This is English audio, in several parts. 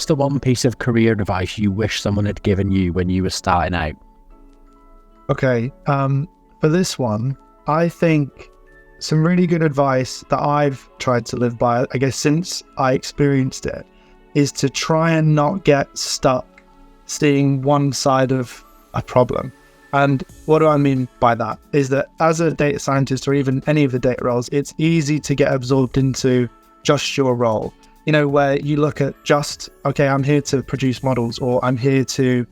what's the one piece of career advice you wish someone had given you when you were starting out? Okay, for this one, I think some really good advice that I've tried to live by, I guess since I experienced it, is to try and not get stuck seeing one side of a problem. And what do I mean by that? Is that as a data scientist or even any of the data roles, it's easy to get absorbed into just your role. You know, where you look at just, okay, I'm here to produce models, or I'm here to,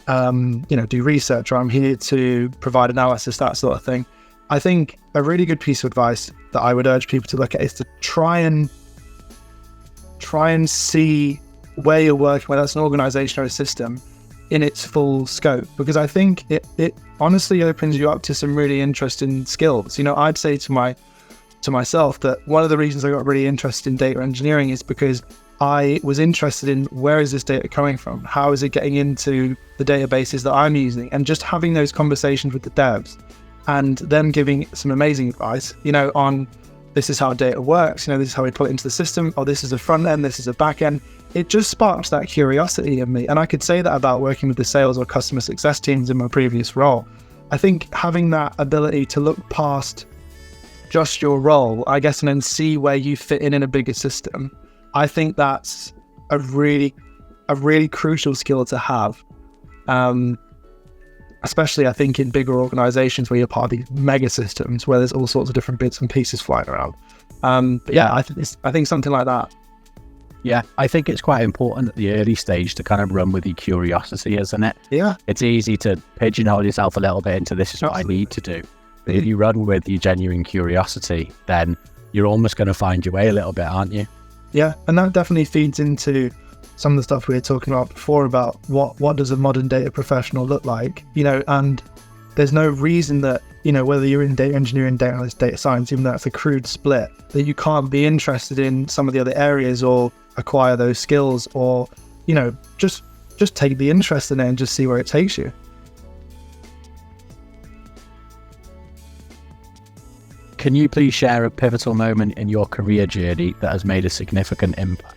do research, or I'm here to provide analysis, that sort of thing. I think a really good piece of advice that I would urge people to look at is to try and see where you're working, whether that's an organization or a system, in its full scope, because I think it honestly opens you up to some really interesting skills. You know, I'd say to myself that one of the reasons I got really interested in data engineering is because I was interested in where is this data coming from? How is it getting into the databases that I'm using? And just having those conversations with the devs and them giving some amazing advice, you know, on this is how data works, you know, this is how we put it into the system, or this is a front end, this is a back end. It just sparks that curiosity in me. And I could say that about working with the sales or customer success teams in my previous role. I think having that ability to look past just your role, I guess, and then see where you fit in a bigger system, I think that's a really crucial skill to have. Especially, I think, in bigger organizations where you're part of these mega systems where there's all sorts of different bits and pieces flying around. But yeah, I think something like that. Yeah, I think it's quite important at the early stage to kind of run with your curiosity, isn't it? Yeah. It's easy to pigeonhole yourself a little bit into this is what I need to do. But if you run with your genuine curiosity, then you're almost going to find your way a little bit, aren't you? Yeah, and that definitely feeds into some of the stuff we were talking about before about what does a modern data professional look like, you know, and there's no reason that, you know, whether you're in data engineering, data analysis, data science, even though that's a crude split, that you can't be interested in some of the other areas or acquire those skills, or, you know, just take the interest in it and just see where it takes you. Can you please share a pivotal moment in your career journey that has made a significant impact?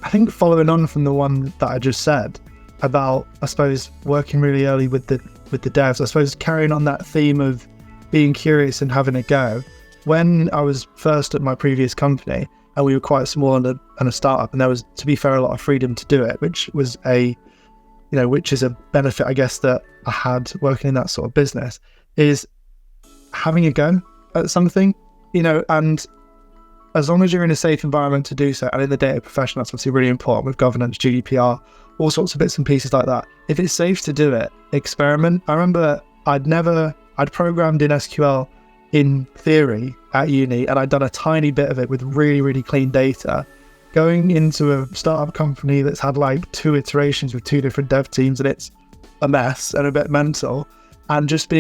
I think following on from the one that I just said about, I suppose, working really early with the devs, I suppose carrying on that theme of being curious and having a go. When I was first at my previous company, and we were quite small and a startup, and there was, to be fair, a lot of freedom to do it, which is a benefit, I guess, that I had working in that sort of business, is having a go at something, you know, and as long as you're in a safe environment to do so, and in the data profession, that's obviously really important with governance, GDPR, all sorts of bits and pieces like that. If it's safe to do it, experiment. I remember I'd programmed in SQL in theory at uni, and I'd done a tiny bit of it with really, really clean data. Going into a startup company that's had like 2 iterations with 2 different dev teams, and it's a mess and a bit mental, and just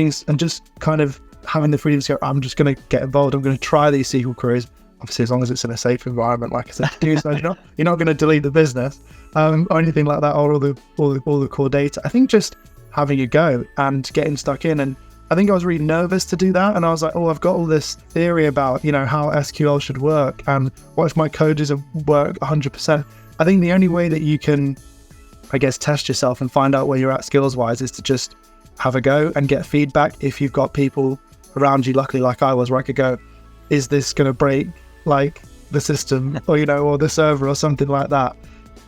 kind of having the freedom to go, I'm just going to get involved. I'm going to try these SQL queries. Obviously, as long as it's in a safe environment, like I said, to do so, you're not going to delete the business or anything like that, or all the core data. I think just having a go and getting stuck in, and I think I was really nervous to do that. And I was like, I've got all this theory about, you know, how SQL should work, and what if my code doesn't work 100%? I think the only way that you can, I guess, test yourself and find out where you're at skills-wise is to just have a go and get feedback. If you've got people around you, luckily like I was, where I could go, is this going to break like the system or, you know, or the server or something like that.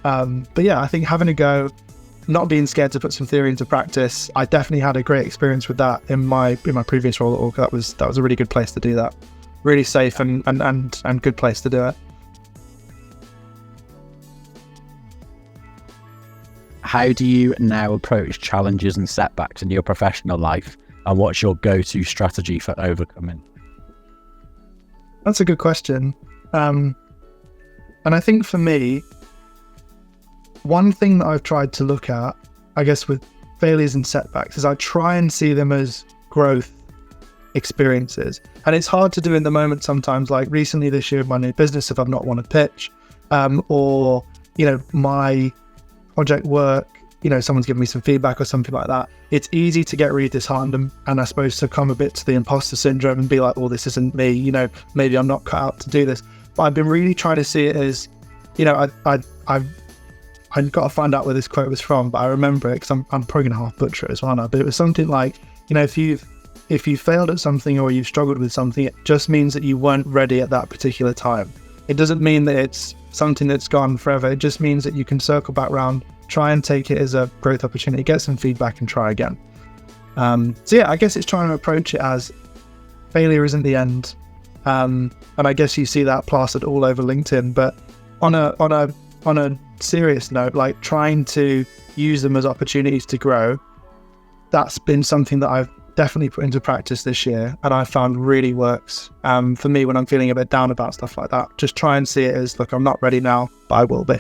But yeah, I think having a go, not being scared to put some theory into practice. I definitely had a great experience with that in my previous role at Orca. That was a really good place to do that. Really safe and good place to do it. How do you now approach challenges and setbacks in your professional life, and what's your go-to strategy for overcoming? That's a good question. And I think for me, one thing that I've tried to look at, I guess, with failures and setbacks is I try and see them as growth experiences. And it's hard to do in the moment sometimes, like recently this year, my new business, if I've not won a pitch, or, you know, my project work, you know, someone's given me some feedback or something like that. It's easy to get really disheartened and I suppose succumb a bit to the imposter syndrome and be like, well, this isn't me, you know, maybe I'm not cut out to do this. But I've been really trying to see it as, you know, I've got to find out where this quote was from, but I remember it because I'm probably going to half butcher it as well now. But it was something like, if you failed at something or you struggled with something, it just means that you weren't ready at that particular time. It doesn't mean that it's something that's gone forever. It just means that you can circle back around, try and take it as a growth opportunity, get some feedback and try again. So yeah, I guess it's trying to approach it as failure isn't the end. And I guess you see that plastered all over LinkedIn, but on a serious note, like trying to use them as opportunities to grow, that's been something that I've definitely put into practice this year, and I found really works for me when I'm feeling a bit down about stuff like that. Just try and see it as, look, I'm not ready now, but I will be.